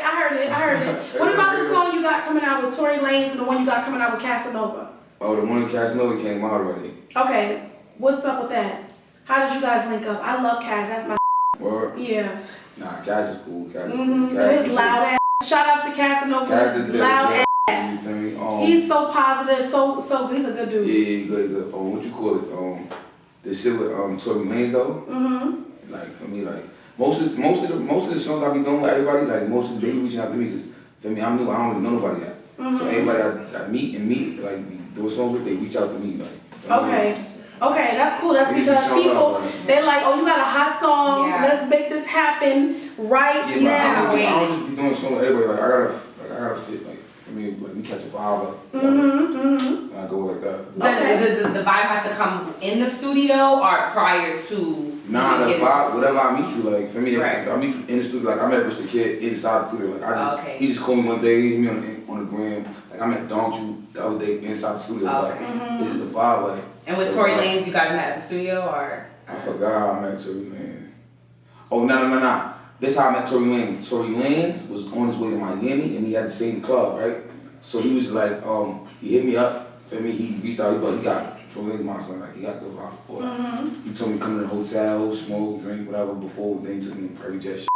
I heard it. What about the song you got coming out with Tory Lanez and the one you got coming out with Casanova? Oh, the one with Casanova came out already. Okay, what's up with that? How did you guys link up? I love Cas. That's my Word? Yeah. Nah, Cas is cool. Cas is cool. His loud ass. Shout out to Casanova. His loud ass. He's so positive, so he's a good dude. Yeah, good. What you call it? The shit with Tory Lanez though. Like for me, like most of the songs I be doing with everybody, like most of the they reaching out to me because for me, I'm new. I don't really know nobody yet. So everybody I meet, like those songs with, they reach out to me, like. Okay, that's cool. That's because people, they're like, oh, you got a hot song. Yeah. Let's make this happen right now. I don't just be doing songs with everybody. Like I gotta fit. Like for me, like we catch a vibe up. And I go like that. The vibe has to come in the studio or prior to. Nah, the vibe, whatever I meet you, like for me, if I meet you in the studio, like I met Mr. Kid inside the studio. Like he just called me one day, he hit me on the gram. Like I met Don't the other day inside the studio. Like it's just the vibe, like. And with Tory Lanez, you guys met at the studio, or? I forgot how I met Tory Lanez. Oh, no. This is how I met Tory Lanez. Tory Lanez was on his way to Miami, and he had the same club, right? So he was like, he hit me up, for me, he reached out, but he got, Tory Lanez, my son, like, he got good vibe. He told me to come to the hotel, smoke, drink, whatever, before, then he took me to private jet shit.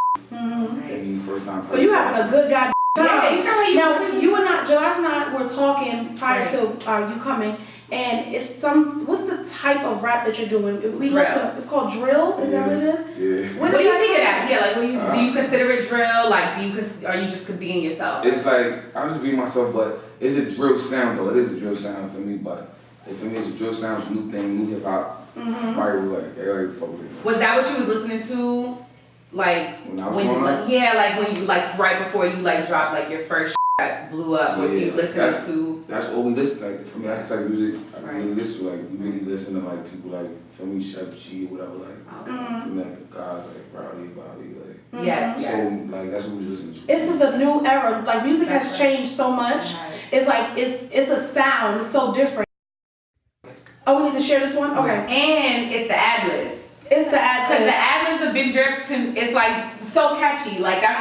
First time. So you having a good guy. Yeah, you sound like now, you and Juelz and I were talking prior to you coming, and it's what's the type of rap that you're doing? It's called drill, is that what it is? Yeah. What do you think of that? Yeah, like do you consider it drill? Like are you just being yourself? It's like, I'm just being myself, but it's a drill sound though. It is a drill sound for me, but for me it's a drill sound, it's a new thing, new hip hop. Fire, like, everybody fuck with it. Was that what you was listening to? Like when you, like when you like right before you like dropped like your first that blew up? Was you listening to? That's all we listen. Like for me, that's the type of music I Right. really listen to. Like we really listen to like people like for me, Chef G, whatever. Like for me, like the guys like Rah Ali, Bobby, like. Yes. So like that's what we listen to. This is the new era. Like music has That's right. changed so much. Right. It's like it's a sound. It's so different. Oh, we need to share this one. Okay. And it's the ad libs. It's the ad Because the libs. ad libs of Big Drip, it's like so catchy. Like that's.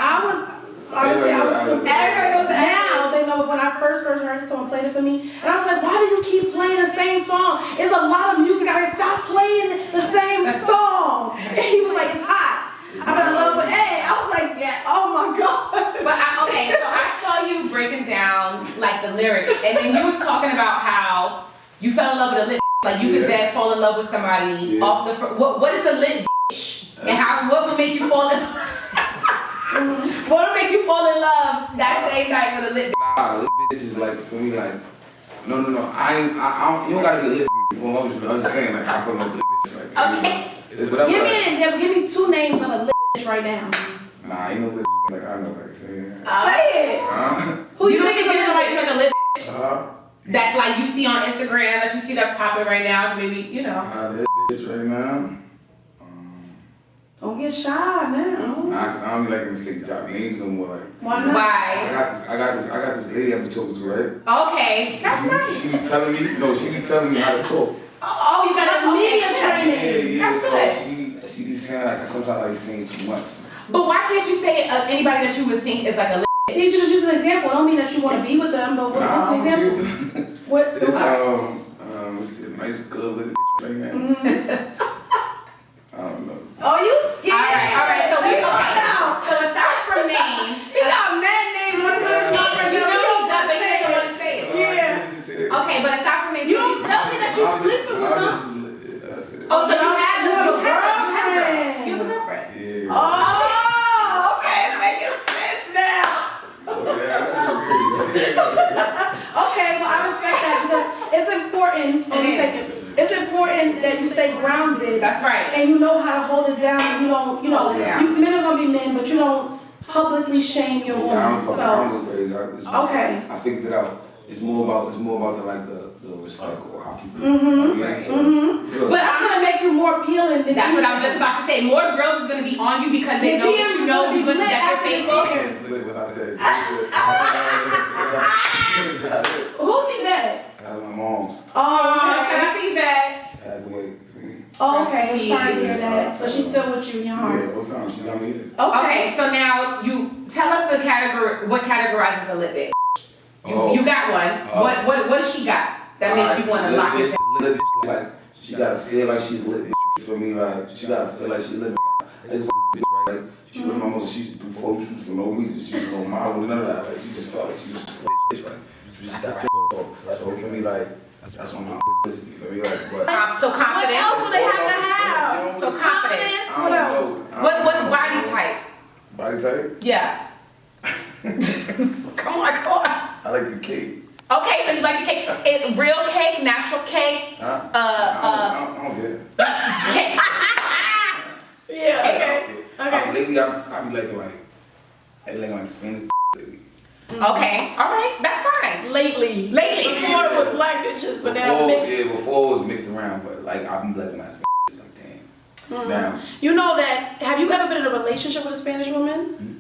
Honestly, I was Everybody knows the ad now libs. they know. When I first heard someone played it for me, and I was like, why do you keep playing the same song? It's a lot of music. I stop playing the same song. And he was like, it's hot. I'm in love with A. I was like, yeah. Oh my god. But okay, so I saw you breaking down like the lyrics, and then you was talking about how you fell in love with a lit. Like you could dead fall in love with somebody off the. What is a lit? And what would make you fall in? What would make you fall in love that same night with a lit? Nah, lit bitch is like for me like no. I don't. You don't gotta be lit for long as I'm just saying like I feel like lit bitch like. Okay. It's whatever. Give me an example. Give me 2 names of a lit bitch right now. Nah, ain't no lit like I know like. Say it. Who You you think think it's is somebody like a lit? Uh, That's like you see on Instagram, that you see that's popping right now. Maybe you know. lit bitch right now. Don't get shy now. Nah, I don't be liking to say job names no more. Like Why not? Why? I got this lady I've been talking to, right? Okay, that's nice. She be telling me how to talk. Oh, you got a Media training. Yeah, That's so good. she be saying like sometimes like saying too much. But why can't you say anybody that you would think is like a lit? He should just use an example. Don't mean that you want to be with them, but what's an example? What? It's it's a nice good little right now. I don't know. Oh, you scared? All right. So we now. So aside from names, He got mad names. What is his number? you know he does, but he doesn't want to say it. Yeah. Okay, but aside from names, You don't tell me that you're sleeping with them. That's it. Oh, so you have You have a a girlfriend. You have a girlfriend. Yeah. Oh, okay, it's making sense now. Okay, well I respect that because it's important. It's important that you stay grounded. That's right. And you know how to hold it down. And you don't, men are gonna be men, but you don't publicly shame your woman. I So don't go crazy. okay. I figured it out. It's more about the respect or how people. But But That's gonna make you more appealing than that's what I was just about to say. More girls is gonna be on you because they The know DMs that is you know gonna be you're gonna lit that you're after the faithful. DMs. what I said. Who's he met? My mom's. Oh, Shout out to you, Beth. She passed away for me. Oh, okay. I'm sorry to hear Peace. that. But she's still with you in your Yeah, heart. all the time. She got me here. Okay, so now you tell us the category. What categorizes a lit bitch? You got one. What does she got that make you want to lock it down? Lit bitch, like she gotta feel like she lit bitch for me. Like she gotta feel like she living. I just bitch, right? Like she with my mother. She used to do photo shoots for no reason. She was no model, none of that. Like she just felt like she was just a bitch. Like she just got so for me, like that's one of my bitches. You feel me? Like but. So What confidence. else do they have to have? So confidence. What else? What body type? Body type? Yeah. Come on. I like the cake. Okay, so you like the cake? Real cake, natural cake. I don't care. Cake. Yeah, okay. Lately, I be liking like Spanish lately. Okay, all right, that's fine. Lately. Before it was black bitches, but now it's mixed. Before it was mixed around, but like I be liking that Spanish like damn. Now, You know that, have you ever been in a relationship with a Spanish woman?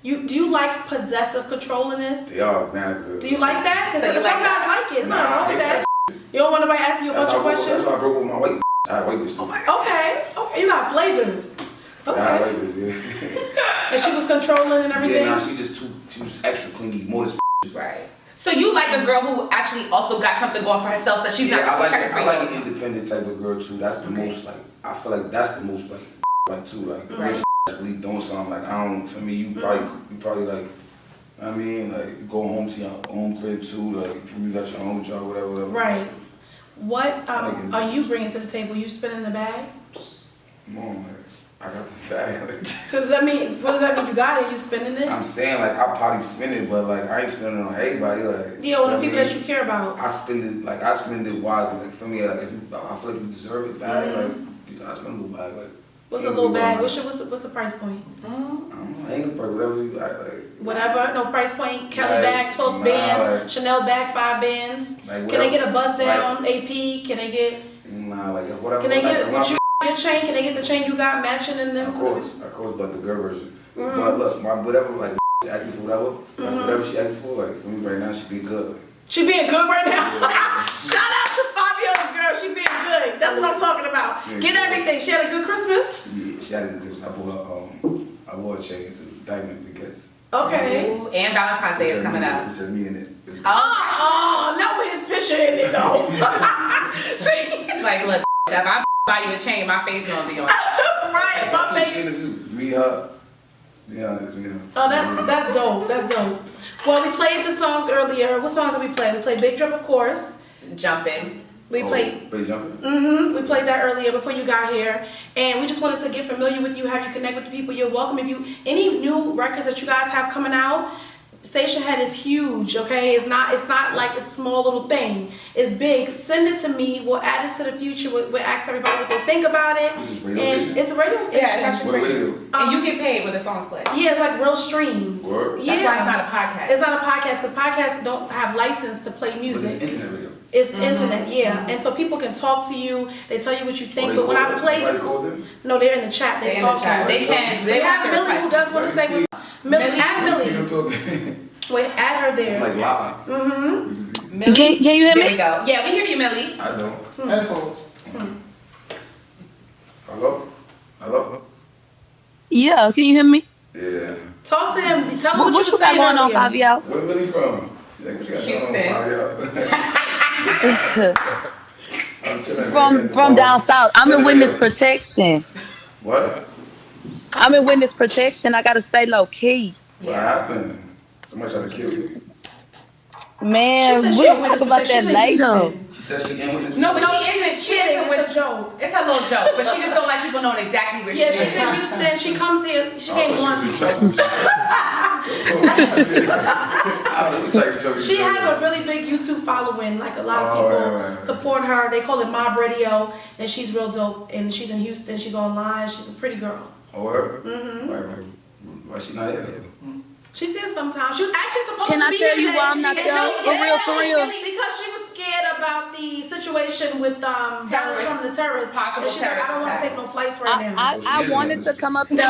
Do you like possessive controllingness? they are now. Do you like that? Because So you some like guys like it. It's Nah, not I wrong hate with that. that. You don't want nobody asking you a bunch of That's questions? why I broke with my white. I had a white bitch too. Okay, you got flavors. I had a Okay. white bitch, yeah. And she was controlling and everything? Yeah, nah, she was extra clingy, more this. Right. So you like a girl who actually also got something going for herself, so she's Yeah, not checking for I you. like an independent type of girl too. That's the most like. I feel like that's the most like too like. Right. Really doing something like I don't. For me, you probably like. I mean, like you go home to your own crib too. Like for me, you got your own job, whatever. Right. What Like are you bringing to the table? You spinning the bag? Come on, man. I got the bag. So does that mean, what does that mean? You got it? You spending it? I'm saying like I probably spend it, but like I ain't spending it on everybody. Like Yeah, on the people that you care about. I spend it wisely. Like for me, like if you, I feel like you deserve it, bag. Like I spend a little bag. Like What's a little bag? What's the price point? I don't know. Ain't no price. Whatever you like. Whatever. No price point. Kelly bag, 12 bands. Like, Chanel bag, 5 bands. Like Can they get a buzz down like, AP? Can they get? Nah, like whatever. Can they get like, your chain? Can they get the chain you got matching in them? Of course, but the girl version. But look, whatever, like asking for whatever, like, whatever she asking for, like for me right now, she be good. Like, She being good right now. Shout out to Fivio's girl. She being good. That's what I'm talking about. Yeah, Get everything. She had a good Christmas. Yeah, she had a good Christmas. I bought a chain to diamond because. Okay. Ooh, and Valentine's Day is coming up. Picture of me in it. Oh, not with his picture in it though. It's like, look, if I buy you a chain, my face gonna be on it. Right, my face. It's me, her. Yeah, it's me, her. Oh, that's dope. That's dope. Well, we played the songs earlier. What songs did we play? We played Big Drip, of course. Jumping. We played. Play jumping. We played that earlier before you got here, and we just wanted to get familiar with you, have you connect with the people. You're welcome. If you any new records that you guys have coming out, Stationhead is huge. Okay, it's not like a small little thing. It's big. Send it to me. We'll add it to the future. We'll ask everybody what they think about it. This is radio And station? it's a radio station. Yeah, it's actually What radio. radio? And you get paid when the song's played. Yeah, it's like real streams. Word. Yeah. That's why it's not a podcast. It's not a podcast because podcasts don't have license to play But music. it's internet radio. It's internet, yeah. And so people can talk to you. They tell you what you think. Oh, But when I play, call them? no, they're in the chat. They They in talk the chat. to you. They can. We have to Millie who does want to say what's Millie. Add See them Millie. talking. Wait, add her It's there. like live. Millie? Can you hear There me? we go. Yeah, we hear you, Millie. I don't. Headphones. Hello? Hello? Yeah, can you hear me? Yeah. Talk to him. Tell him What what you were got saying going on, earlier. Fivio? Where Millie from? Like, what you got Houston. I'm chilling. From down south. I'm in witness protection. What? I'm in witness protection. I gotta stay low key. What happened? Somebody trying to kill you? Man, She said we'll she talk about that she's in later. Houston. She said she in with this. No, but No, she isn't. She kidding. isn't It's with a joke. It's a little joke, but she just don't like people knowing exactly where Yeah, she she's is. in Houston. She comes here. She came once. She has a really big YouTube following. Like a lot of people right. support her. They call it Mob Radio, and she's real dope. And she's in Houston. She's online. She's a pretty girl. Oh, word? Why she not here? She's here sometimes. She was actually supposed Can to I be tell here you today. why I'm not And there? she- For real, for real. Because she was scared about the situation with Donald Terrorists. Trump and the terrorists. Possible And she's like, I don't want to terrorist take no flights right now. I wanted to come up there.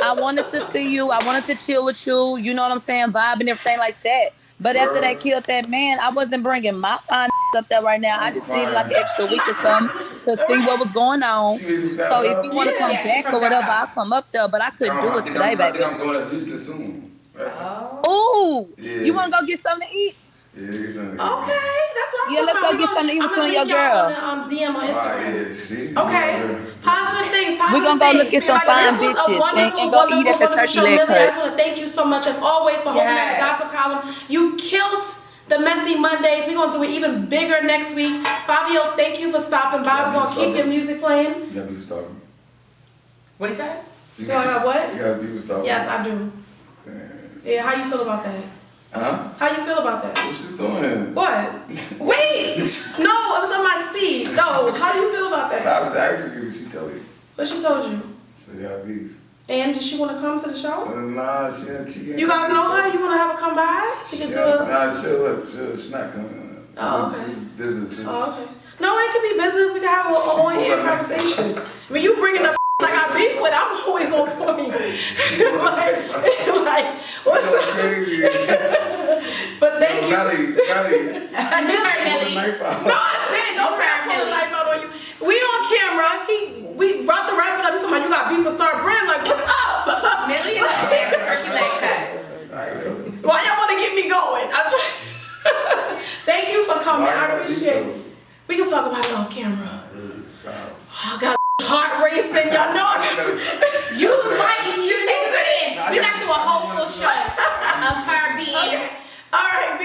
I wanted to see you. I wanted to chill with you. You know what I'm saying? Vibe and everything like that. But after they killed that man, I wasn't bringing my fine up there right now. I just needed like an extra week or something to see what was going on. So if you want to come Yeah, she back from or whatever, down I'll come up there. But I couldn't do it today, I baby. think I'm going to Houston soon. Right? Ooh, Yeah. you want to go get something to eat? Yeah, Houston. Okay, that's what I'm Yeah, talking let's about. go get something to eat I'm with gonna you and link your y'all girl. on the DM on Instagram. Yeah, see? Okay. Positive things, positive We're gonna go things. look at some Like, fine this was a bitches wonderful, and go eat at the wonderful turkey show. leg Millie, I cut. just want to thank you so much as always for holding down the gossip column. You killed the Messy Mondays. We're gonna do it even bigger next week. Fivio, thank you for stopping by. We're gonna keep your music playing. You got people stalking. What he said? Do I got what? You got people stalking. Yes, I do. Yeah, how you feel about that? Huh? How you feel about that? What you doing? What? Wait! No, it was on my seat. No, how do you feel about that? I was asking you, she told you. What she told you? So y'all beef. And did she want to come to the show? Nah, she can't. You guys know her? You want to have her come by? She can do it. Nah, she's not coming. Oh, okay. This is business. Oh, okay. No, it could be business. We can have an on-air conversation. When you bringing up like I beef with, I'm always on point. like, what's up? Crazy. But thank you. Millie. You heard Millie. No, I didn't. Don't say I pulled a knife out on you. We on camera. We brought the wrap it up. He's talking about you got beef with Star Brand. Like, what's up? Millie is a turkey leg cut. Why y'all want to get me going? Thank you for coming. I appreciate it. We can talk about it on camera. Oh, I got heart racing. Y'all know. You said it. You have to do a whole full show of her being. Okay. All right,